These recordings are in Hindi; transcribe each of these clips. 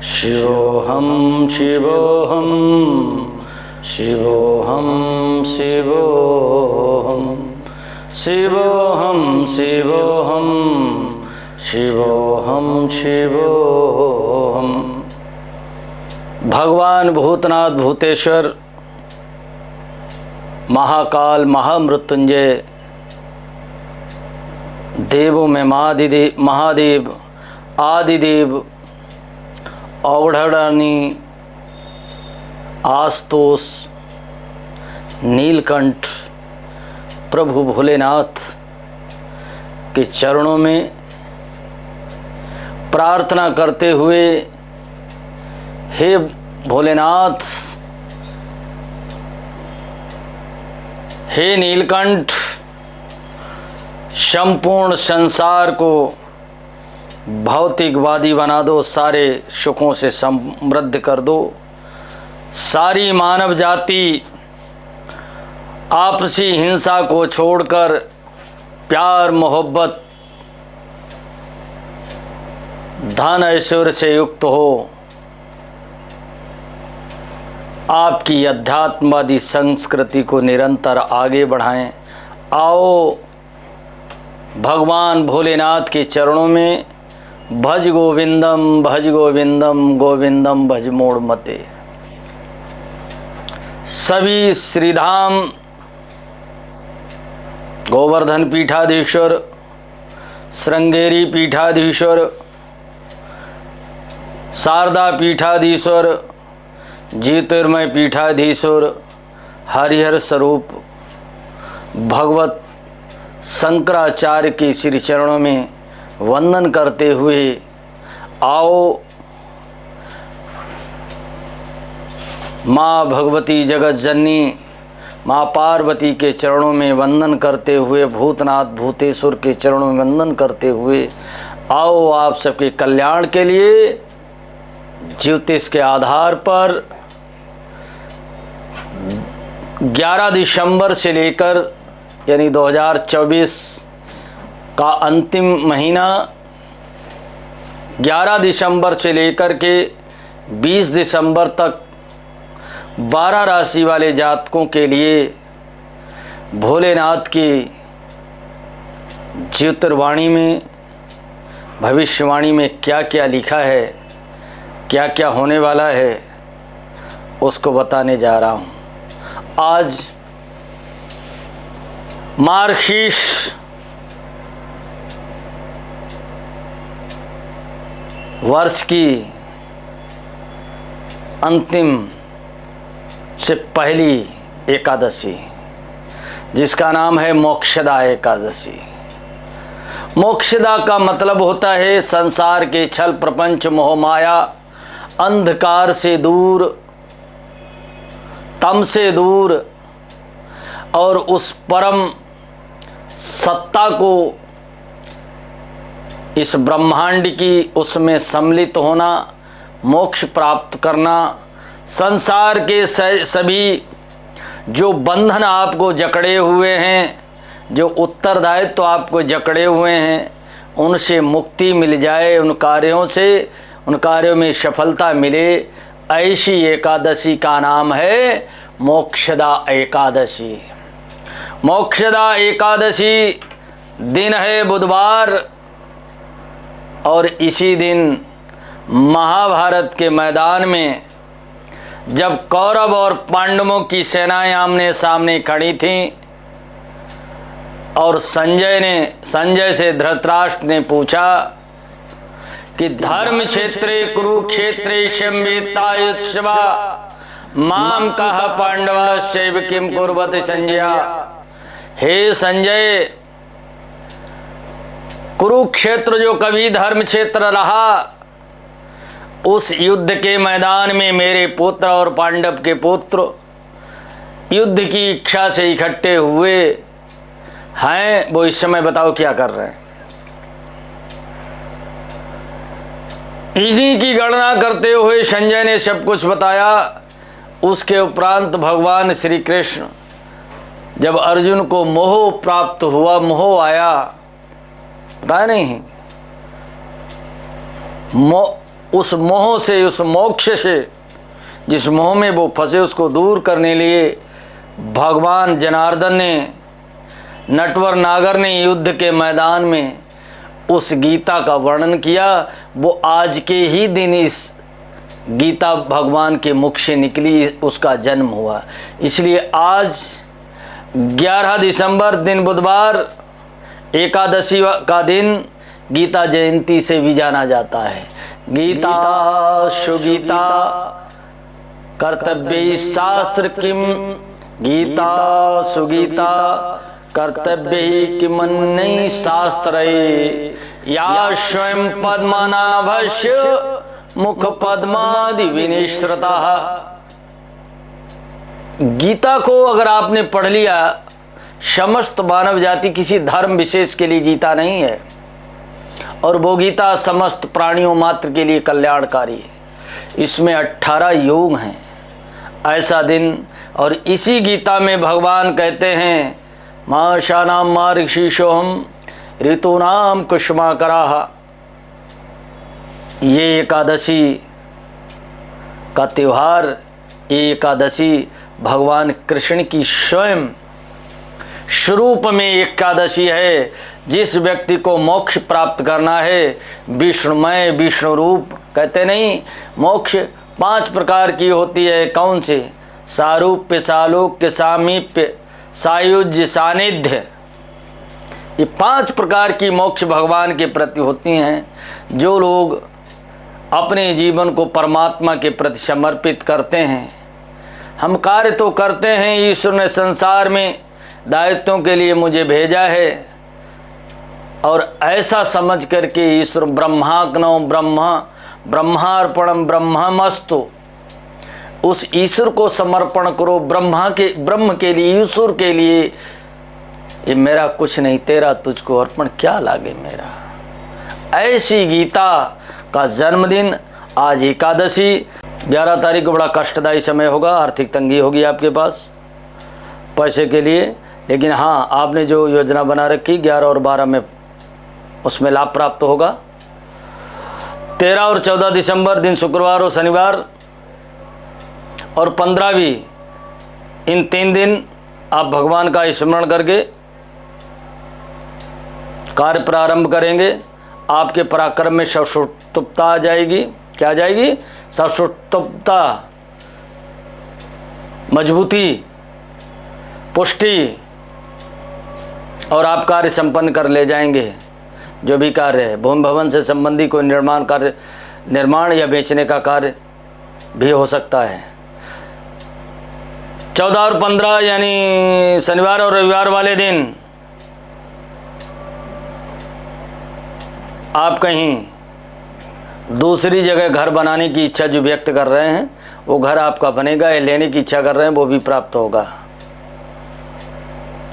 शिवोऽहं शिवोऽहं शिवोऽहं शिवोऽहं शिवोऽहं शिवोऽहं शिवोऽहं शिवोऽहं। भगवान भूतनाथ भूतेश्वर महाकाल महामृत्युंजय देवों में महादेव आदिदेव औढ़ानी आस्तोष नीलकंठ प्रभु भोलेनाथ के चरणों में प्रार्थना करते हुए, हे भोलेनाथ, हे नीलकंठ, संपूर्ण संसार को भौतिकवादी बना दो, सारे सुखों से समृद्ध कर दो। सारी मानव जाति आपसी हिंसा को छोड़कर प्यार मोहब्बत धन ऐश्वर्य से युक्त हो। आपकी अध्यात्मवादी संस्कृति को निरंतर आगे बढ़ाएं। आओ भगवान भोलेनाथ के चरणों में भज गोविंदम गोविंदम भज मोड़ मते। सभी श्रीधाम गोवर्धन पीठाधीश्वर, श्रृंगेरी पीठाधीश्वर, शारदा पीठाधीश्वर, ज्योतिर्मय पीठाधीश्वर, हरिहर स्वरूप भगवत शंकराचार्य के श्री चरणों में वंदन करते हुए आओ माँ भगवती जगत जननी माँ पार्वती के चरणों में वंदन करते हुए, भूतनाथ भूतेश्वर के चरणों में वंदन करते हुए आओ आप सबके कल्याण के लिए ज्योतिष के आधार पर 11 दिसंबर से लेकर यानी 2024 का अंतिम महीना 11 दिसंबर से लेकर के 20 दिसंबर तक 12 राशि वाले जातकों के लिए भोलेनाथ की ज्योतिर्वाणी में भविष्यवाणी में क्या क्या लिखा है, क्या क्या होने वाला है, उसको बताने जा रहा हूँ। आज मार्गशीर्ष वर्ष की अंतिम से पहली एकादशी, जिसका नाम है मोक्षदा एकादशी। मोक्षदा का मतलब होता है संसार के छल प्रपंच मोह माया अंधकार से दूर, तम से दूर और उस परम सत्ता को, इस ब्रह्मांड की उसमें सम्मिलित होना, मोक्ष प्राप्त करना। संसार के सभी जो बंधन आपको जकड़े हुए हैं, जो उत्तरदायित्व तो आपको जकड़े हुए हैं, उनसे मुक्ति मिल जाए, उन कार्यों से, उन कार्यों में सफलता मिले, ऐसी एकादशी का नाम है मोक्षदा एकादशी। मोक्षदा एकादशी दिन है बुधवार, और इसी दिन महाभारत के मैदान में जब कौरव और पांडवों की सेनाएं आमने सामने खड़ी थीं और संजय से धृतराष्ट्र ने पूछा कि धर्म क्षेत्रे कुरुक्षेत्रे संवेतायुत्सवा माम कहा पांडवा शैव किम कुर्वते संजय। हे संजय, कुरुक्षेत्र जो कभी धर्म क्षेत्र रहा, उस युद्ध के मैदान में मेरे पुत्र और पांडव के पुत्र युद्ध की इच्छा से इकट्ठे हुए हैं, वो इस समय बताओ क्या कर रहे हैं। इसी की गणना करते हुए संजय ने सब कुछ बताया। उसके उपरांत भगवान श्री कृष्ण जब अर्जुन को मोह प्राप्त हुआ, मोह आया, पता नहीं उस मोह से, उस मोक्ष से, जिस मोह में वो फंसे, उसको दूर करने लिए भगवान जनार्दन ने, नटवर नागर ने युद्ध के मैदान में उस गीता का वर्णन किया। वो आज के ही दिन इस गीता भगवान के मुख से निकली, उसका जन्म हुआ। इसलिए आज 11 दिसंबर दिन बुधवार, एकादशी का दिन गीता जयंती से भी जाना जाता है। गीता सुगीता कर्तव्य शास्त्र किम, गीता सुगीता कर्तव्य ही किमन्यि शास्त्रे, या स्वयं पद्मनाभस्य मुख पद्मादि विनिश्रिता। गीता को अगर आपने पढ़ लिया, समस्त मानव जाति, किसी धर्म विशेष के लिए गीता नहीं है, और वो गीता समस्त प्राणियों मात्र के लिए कल्याणकारी है। इसमें 18 योग हैं। ऐसा दिन, और इसी गीता में भगवान कहते हैं माशानाम मार्गशीर्षोहम ऋतूनाम कुष्माकराः। ये एकादशी का त्यौहार, ये एकादशी भगवान कृष्ण की स्वयं स्वरूप में एकादशी है। जिस व्यक्ति को मोक्ष प्राप्त करना है, विष्णुमय विष्णु रूप कहते नहीं, मोक्ष 5 प्रकार की होती है। कौन से? सारूप्य, सालोक्य, सामीप्य, सायुज्य, सानिध्य। ये 5 प्रकार की मोक्ष भगवान के प्रति होती हैं। जो लोग अपने जीवन को परमात्मा के प्रति समर्पित करते हैं, हम कार्य तो करते हैं, ईश्वर ने संसार में दायित्वों के लिए मुझे भेजा है, और ऐसा समझ करके ईश्वर ब्रह्माग्नौ ब्रह्मार्पणम ब्रह्ममस्तु, उस ईश्वर को समर्पण करो। ब्रह्म के लिए, ईश्वर के लिए, ये मेरा कुछ नहीं, तेरा तुझको अर्पण क्या लागे मेरा। ऐसी गीता का जन्मदिन आज एकादशी। 11 तारीख को बड़ा कष्टदायी समय होगा, आर्थिक तंगी होगी आपके पास पैसे के लिए, लेकिन हाँ, आपने जो योजना बना रखी 11 और 12 में, उसमें लाभ प्राप्त होगा। 13 और 14 दिसंबर दिन शुक्रवार और शनिवार, और 15वीं, इन 3 दिन आप भगवान का स्मरण करके कार्य प्रारंभ करेंगे। आपके पराक्रम में सशुद्धता आ जाएगी। क्या आ जाएगी? सशुद्धता, मजबूती, पुष्टि, और आप कार्य संपन्न कर ले जाएंगे। जो भी कार्य है, भूमि भवन से संबंधी कोई निर्माण या बेचने का कार्य भी हो सकता है। 14 और 15 यानी शनिवार और रविवार वाले दिन आप कहीं दूसरी जगह घर बनाने की इच्छा जो व्यक्त कर रहे हैं, वो घर आपका बनेगा। या लेने की इच्छा कर रहे हैं, वो भी प्राप्त होगा।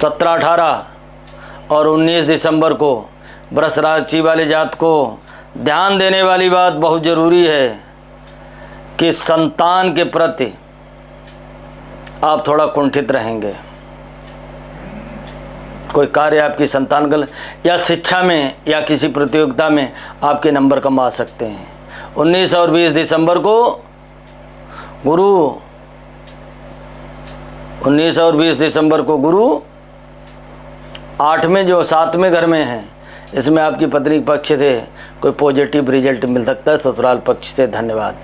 17, 18 और 19 दिसंबर को वृष राशि वाले जात को ध्यान देने वाली बात बहुत ज़रूरी है कि संतान के प्रति आप थोड़ा कुंठित रहेंगे। कोई कार्य आपकी संतान गल, या शिक्षा में या किसी प्रतियोगिता में आपके नंबर कम आ सकते हैं। 19 और 20 दिसंबर को गुरु 19 और 20 दिसंबर को गुरु 8वें जो 7वें घर में है, इसमें आपकी पत्नी पक्ष से कोई पॉजिटिव रिजल्ट मिल सकता है। ससुराल पक्ष से धन्यवाद।